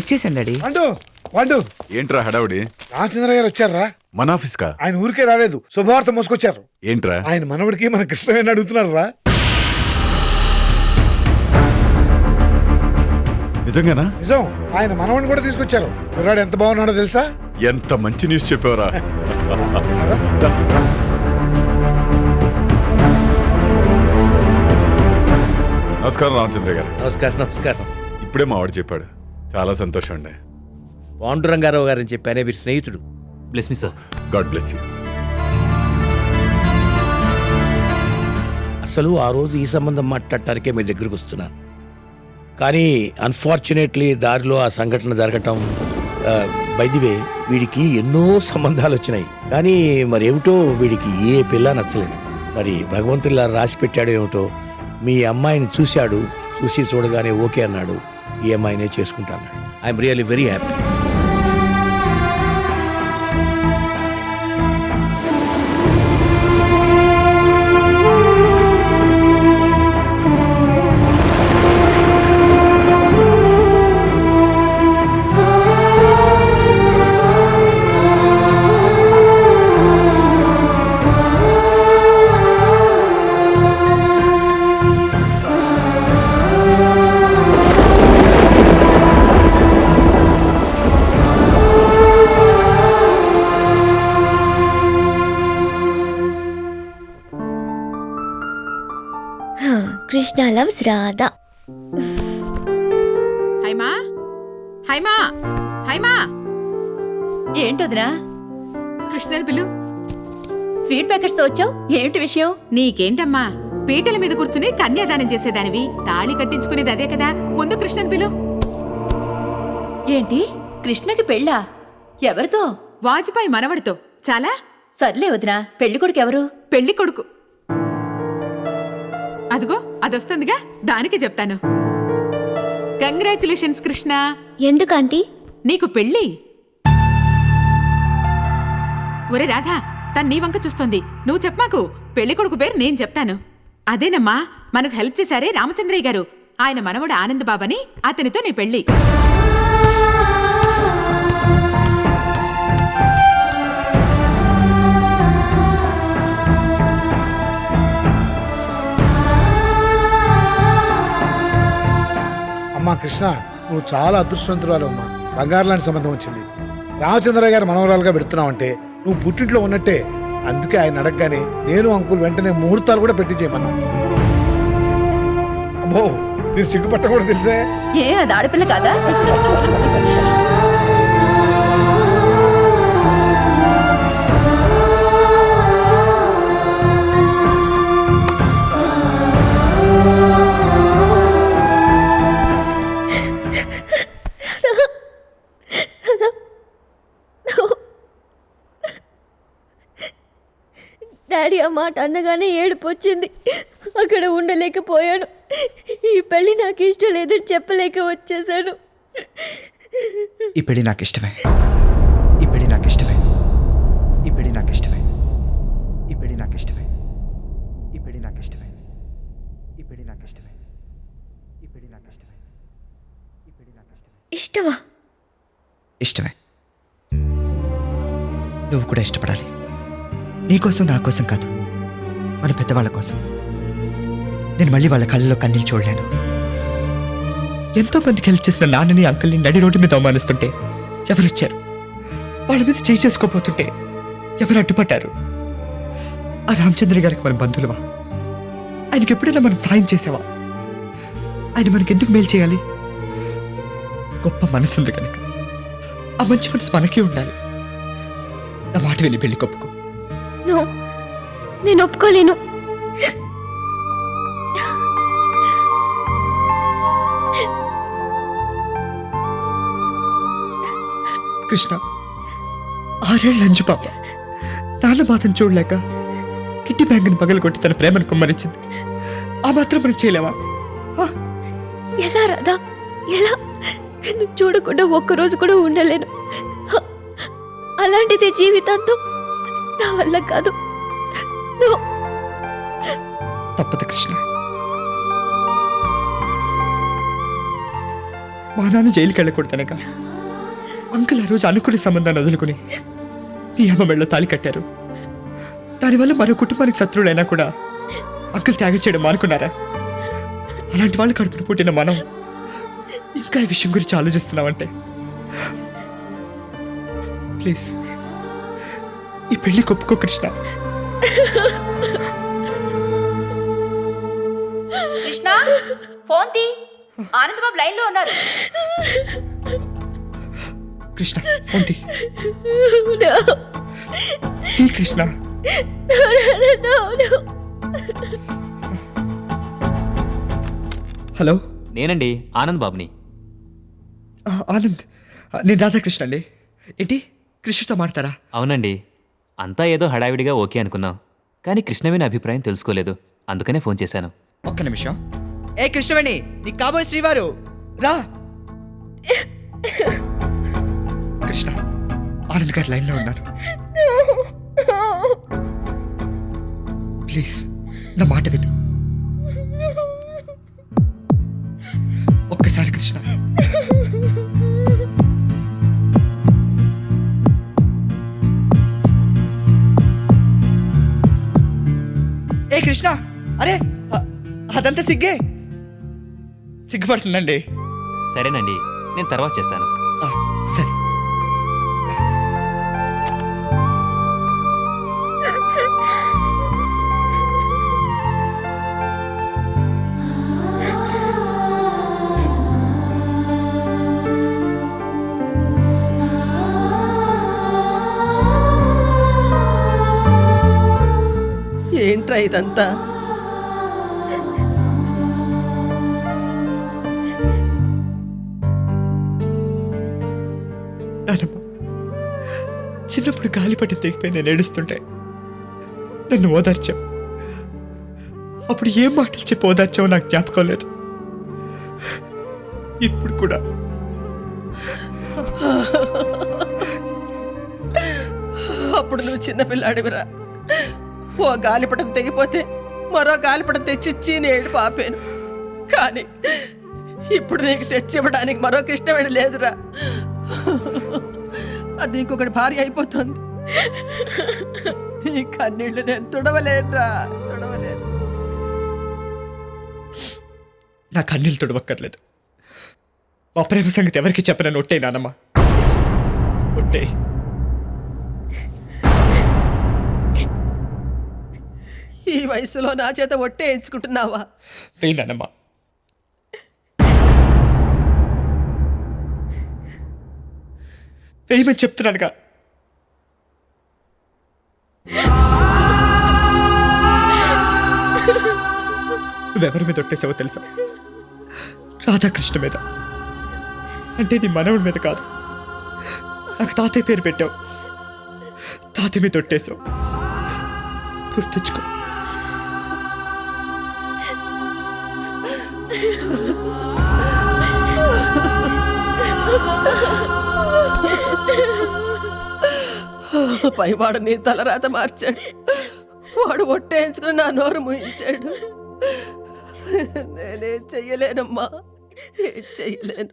ఇచ్చేసాను డాడీ. వాడు ఏంట్రా హడావుడి? రామచంద్ర గారు వచ్చారా? మన ఆఫీస్ కా? ఆయన ఊరికే రాలేదు, శుభవార్త మోసుకొచ్చారు. ఏంట్రా? ఆయన మనవడికి మన కృష్ణవేణి అడుగుతున్నారు రా. నిజంగానా? నిజం, ఆయన మనవడిని కూడా తీసుకొచ్చారు. కుర్రాడు ఎంత బాగున్నాడో తెలుసా? ఎంత మంచి న్యూస్ చెప్పావరా. నమస్కారం రామచంద్ర గారు. నమస్కారం. నమస్కారం. ఇప్పుడే మా వాడు చెప్పాడు, చాలా సంతోషం అండి. పాండురంగారావు గారని చెప్పానే, వీరి స్నేహితుడు. Bless me sir. God bless you. అసలు ఆ రోజు ఈ సంబంధం మాట్లాడటానికే మీ దగ్గరికి వస్తున్నాను, కానీ అన్ఫార్చునేట్లీ దారిలో ఆ సంఘటన జరగటం. బై ది వే, వీడికి ఎన్నో సంబంధాలు వచ్చినాయి, కానీ మరేమిటో వీడికి ఏ పిల్ల నచ్చలేదు. మరి భగవంతుడిలా రాసి పెట్టాడు ఏమిటో. మీ అమ్మాయిని చూశాడు, చూసి చూడగానే ఓకే అన్నాడు, ఈ అమ్మాయినే చేసుకుంటా అన్నాడు. I'm really very happy. Krishna loves Radha. Haima, Haima, Haima. ఏంటొదినా? కృష్ణని పిలు. స్వీట్ ప్యాకెట్స్ తో వచ్చావు, ఏమిటి విషయం? నీకేంటమ్మా, పీటల మీద కూర్చుని కన్యాదానం చేసేదానివి, తాళి కట్టించుకునేది అదే కదా. ముందు కృష్ణని పిలు. ఏంటి, కృష్ణకి పెళ్ళా? ఎవరితో? వాజ్పేయి మనవడితో. చాలా సర్లే వదినా, పెళ్లి కొడుకు ఎవరు? పెళ్లి కొడుకు అదిగో అదొస్తుందిగా, దానికి చెప్తాను. కంగ్రాచులేషన్స్ కృష్ణ. ఎందుకంటీ? నీకు పెళ్ళి. ఒరే రాధా, తను నీ వంక చూస్తోంది, నువ్వు చెప్పమాకు. పెళ్లి కొడుకు పేరు నేను చెప్తాను. అదేనమ్మా, మనకు హెల్ప్ చేశారే రామచంద్రయ్య గారు, ఆయన మనవడు ఆనంద్ బాబని, అతనితో నీ పెళ్లి. అమ్మా కృష్ణ, నువ్వు చాలా అదృష్టవంతురాలు అమ్మా. బంగారు లాంటి సంబంధం వచ్చింది. రామచంద్ర గారు మనవరాలుగా పెడుతున్నావంటే నువ్వు పుట్టింట్లో ఉన్నట్టే. అందుకే ఆయన అడగగానే నేను అంకుల్ వెంటనే ముహూర్తాలు కూడా పెట్టి చేయమన్నాం. అబ్బో, నేను సిగ్గుపట్ట కూడా తెలుసే. ఏ, అది ఆడపిల్ల కాదా? డాడీ ఆ మాట అన్నగానే ఏడుపు వచ్చింది. అక్కడ ఉండలేకపోయాను. ఈ పెళ్లి నాకు ఇష్టం లేదని చెప్పలేక వచ్చేసాను. ఈ పెళ్లి నాకు ఇష్టమే. ఈ పెళ్లి నాకు ఇష్టమే. ఈ పెళ్లి నాకు ఇష్టమే. ఈ పెళ్లి నాకు ఇష్టమే. ఈ పెళ్లి నాకు ఇష్టమే. ఈ పెళ్లి నాకు ఇష్టమే. ఈ పెళ్లి నాకు ఇష్టమే. ఈ పెళ్లి నాకు ఇష్టమే. ఇష్టమా? ఇష్టమే. నువ్వు కూడా ఇష్టపడాలి. నీకోసం, నా కోసం కాదు, మన పెద్దవాళ్ళ కోసం. నేను మళ్ళీ వాళ్ళ కళ్ళలో కన్నీళ్ళు చూడలేను. ఎంతో మందికి హెల్ప్ చేసిన నాన్నని, అంకుల్ని నడి రోడ్డు మీద అవమానిస్తుంటే ఎవరు వచ్చారు? వాళ్ళ మీద చేయి చేసుకోపోతుంటే ఎవరు అడ్డుపడ్డారు? ఆ రామచంద్ర గారికి మన బంధువులవా? ఆయనకి ఎప్పుడైనా మనం సాయం చేసావా? ఆయన మనకి ఎందుకు మేలు చేయాలి? గొప్ప మనసు ఉంది కనుక. ఆ మంచి మనసు మనకే ఉండాలి. నా మాట విని పెళ్లి కొప్పుకో. నేను ఒప్పుకోలేను. కృష్ణ, 6 ఏళ్ళ అంజు పాప నాన్న బాధను చూడలేక కిట్టి బ్యాంకుని పగలగొట్టి తన ప్రేమను కుమ్మరించింది. ఆ మాత్రం మనం చేయలేవా? ఎలా రాదా, ఎలా? నేను చూడకుండా ఒక్కరోజు కూడా ఉండలేను. అలాంటిది జీవితాంతం నా వల్ల కాదు. తప్పదు కృష్ణ. మా నాన్న జైలుకి వెళ్ళకూడదనక అంకుల్ ఆ రోజు అనుకునే సంబంధాన్ని వదులుకుని మీ అమ్మ మెళ్ళలో తాళి కట్టారు. దానివల్ల మరో కుటుంబానికి శత్రువులైనా కూడా అంకుల్ త్యాగం చేయడం మానుకున్నారా? అలాంటి వాళ్ళు కడుపున పుట్టిన మనం ఇంకా ఈ విషయం గురించి ఆలోచిస్తున్నామంటే ప్లీజ్ ఈ పెళ్లి ఒప్పుకో కృష్ణ. కృష్ణ ఫోన్ తీ. ఆనంద్ బాబు లైన్ లో ఉన్నారు. కృష్ణ ఫోన్ తీ. No. తీ Krishna. No, no, no, no. Hello, నేనండి ఆనంద్ బాబుని. ఆనంద్, నేను రాధాకృష్ణ అండి. ఏంటి కృష్ణతో మాడతారా? అవునండి, అంతా ఏదో హడావిడిగా ఓకే అనుకున్నాం, కానీ కృష్ణవేణి అభిప్రాయం తెలుసుకోలేదు, అందుకనే ఫోన్ చేశాను. ఒక్క నిమిషం. ఏ కృష్ణవేణి, నీకు కాబోయే శ్రీవారు రా. కృష్ణ, ఆనంద్ గారు లైన్లో ఉన్నారు. ప్లీజ్ నా మాట విను. ఒక్కసారి కృష్ణ. ఏ కృష్ణ, అరే అదంతా సిగ్గుపడుతుందండి. సరేనండి, నేను తర్వాత చేస్తాను. సరే. ఏంట్రా ఇదంతా? చిన్నప్పుడు గాలిపట్టి తెగిపోయి నేను ఏడుస్తుంటే నన్ను ఓదార్చావు. అప్పుడు ఏం మాటలు చెప్పి ఓదార్చావో నాకు జ్ఞాపకం లేదు. ఇప్పుడు కూడా అప్పుడు నువ్వు చిన్నపిల్లాడివిరా. ఓ గాలిపటం తెగిపోతే మరో గాలిపటం తెచ్చిచ్చి నేను పాపాను. కానీ ఇప్పుడు నీకు తెచ్చివ్వడానికి మరో కృష్ణవేణి లేదురా. అది ఇంకొకటి భార్య అయిపోతుంది. నీ కన్నీళ్ళు నేను తుడవలేనురా, తుడవలేను. నా కన్నీళ్ళు తుడవక్కర్లేదు. మా ప్రేమ సంగతి ఎవరికి చెప్పనని ఒట్టే నానమ్మ, ఒట్టే. ఈ వయసులో నా చేత ఒట్టే ఎంచుకుంటున్నావా? వేయనమ్మ. వేయమని చెప్తున్నానుగా. నువ్వెవరి మీద ఒట్టేసావో తెలుసా? రాధాకృష్ణ మీద. అంటే నీ మనవుడి మీద కాదు. నాకు తాతయ్య పేరు పెట్టావు, తాతయ్య మీద ఒట్టేసావు. గుర్తుంచుకో. పైవాడు నీ తలరాత మార్చాడు. వాడు ఒట్టేయించుకుని నా నోరు ముయించాడు. నేనేం చెయ్యలేనమ్మా, ఏం చెయ్యలేను.